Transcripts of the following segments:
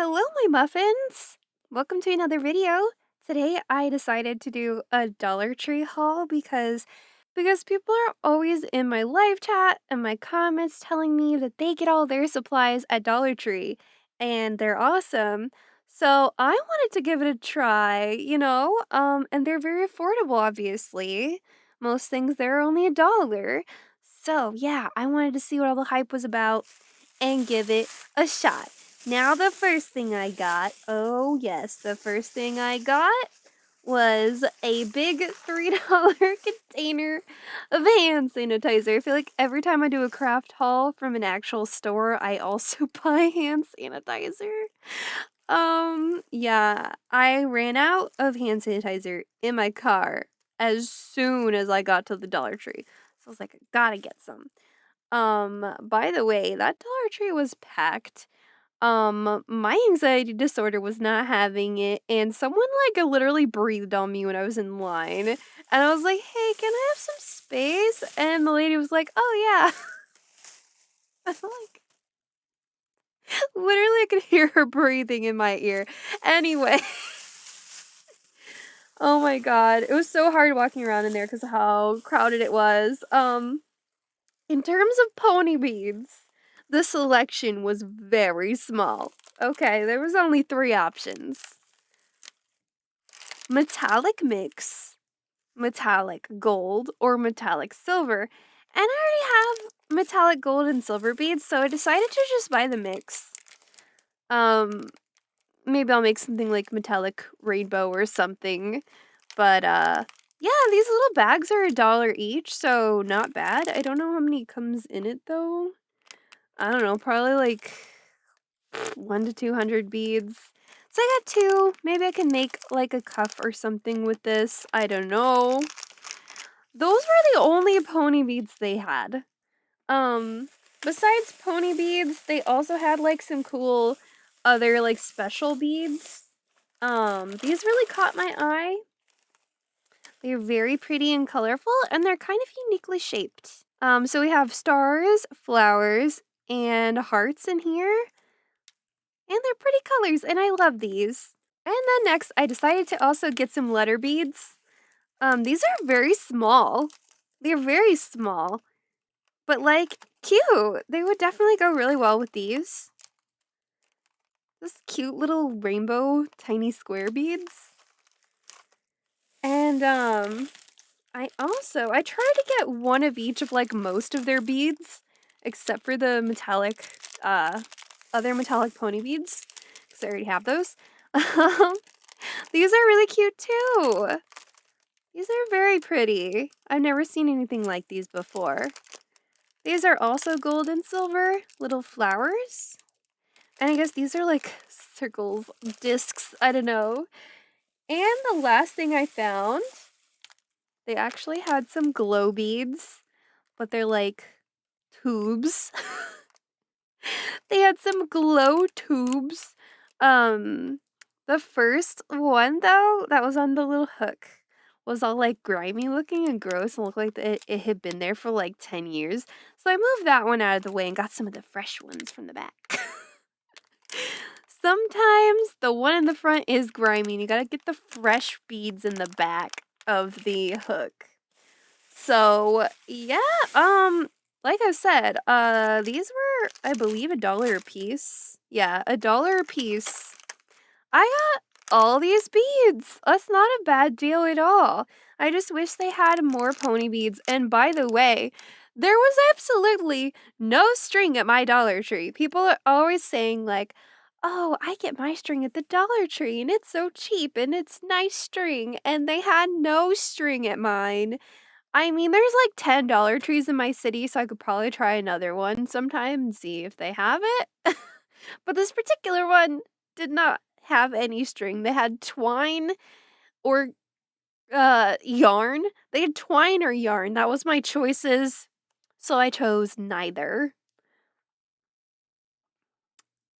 Hello, my muffins! Welcome to another video. Today I decided to do a Dollar Tree haul because people are always in my live chat and my comments telling me that they get all their supplies at Dollar Tree and they're awesome. So I wanted to give it a try, and they're very affordable, obviously. Most things there are only $1. So yeah, I wanted to see what all the hype was about and give it a shot. Now, the first thing I got, oh yes, the first thing I got was a big $3 container of hand sanitizer. I feel like every time I do a craft haul from an actual store, I also buy hand sanitizer. Yeah, I ran out of hand sanitizer in my car as soon as I got to the Dollar Tree. So I was like, I gotta get some. By the way, that Dollar Tree was packed. My anxiety disorder was not having it, and someone literally breathed on me when I was in line. And I was like, "Hey, can I have some space?" And the lady was like, "Oh yeah." I'm like, literally I could hear her breathing in my ear. Anyway, oh my god, it was so hard walking around in there because of how crowded it was. In terms of pony beads, the selection was very small. Okay, there was only 3 options. Metallic mix, metallic gold, or metallic silver. And I already have metallic gold and silver beads, so I decided to just buy the mix. Um, Maybe I'll make something like metallic rainbow or something. But yeah, these little bags are $1 each, so not bad. I don't know how many comes in it though. I don't know, probably like 1 to 200 beads. So I got 2. Maybe I can make like a cuff or something with this. I don't know. Those were the only pony beads they had. Um, Besides pony beads, they also had like some cool other like special beads. These really caught my eye. They're very pretty and colorful, and they're kind of uniquely shaped. So we have stars, flowers, and hearts in here. And they're pretty colors, and I love these. And then next, I decided to also get some letter beads. These are very small. They're very small, but cute. They would definitely go really well with these. This cute little rainbow tiny square beads. And I tried to get one of each of most of their beads, except for the metallic other metallic pony beads, because I already have those. These are really cute too. These are very pretty. I've never seen anything like these before. These are also gold and silver little flowers. And I guess these are like circles, discs, I don't know. And the last thing I found, they actually had some glow beads, but they're like tubes. They had some glow tubes. The first one though, that was on the little hook, was all grimy looking and gross and looked like it had been there for 10 years. So I moved that one out of the way and got some of the fresh ones from the back. Sometimes the one in the front is grimy and you gotta get the fresh beads in the back of the hook. So yeah, like I said, these were, I believe, $1 a piece. Yeah, $1 a piece. I got all these beads. That's not a bad deal at all. I just wish they had more pony beads. And by the way, there was absolutely no string at my Dollar Tree. People are always saying "Oh, I get my string at the Dollar Tree and it's so cheap and it's nice string." And they had no string at mine. I mean, there's 10 Dollar Trees in my city, so I could probably try another one sometime and see if they have it. But this particular one did not have any string. They had twine or yarn. They had twine or yarn. That was my choices. So I chose neither.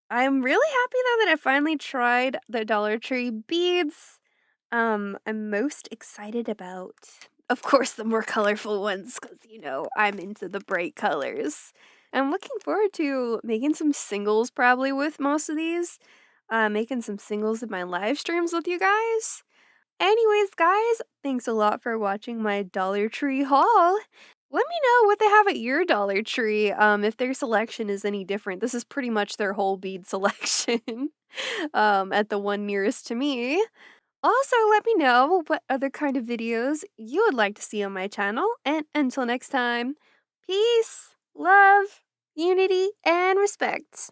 I'm really happy though that I finally tried the Dollar Tree beads. I'm most excited about, of course, the more colorful ones because, I'm into the bright colors. I'm looking forward to making some singles probably with most of these. making some singles in my live streams with you guys. Anyways, guys, thanks a lot for watching my Dollar Tree haul. Let me know what they have at your Dollar Tree, if their selection is any different. This is pretty much their whole bead selection, at the one nearest to me. Also, let me know what other kind of videos you would like to see on my channel, and until next time, peace, love, unity, and respect.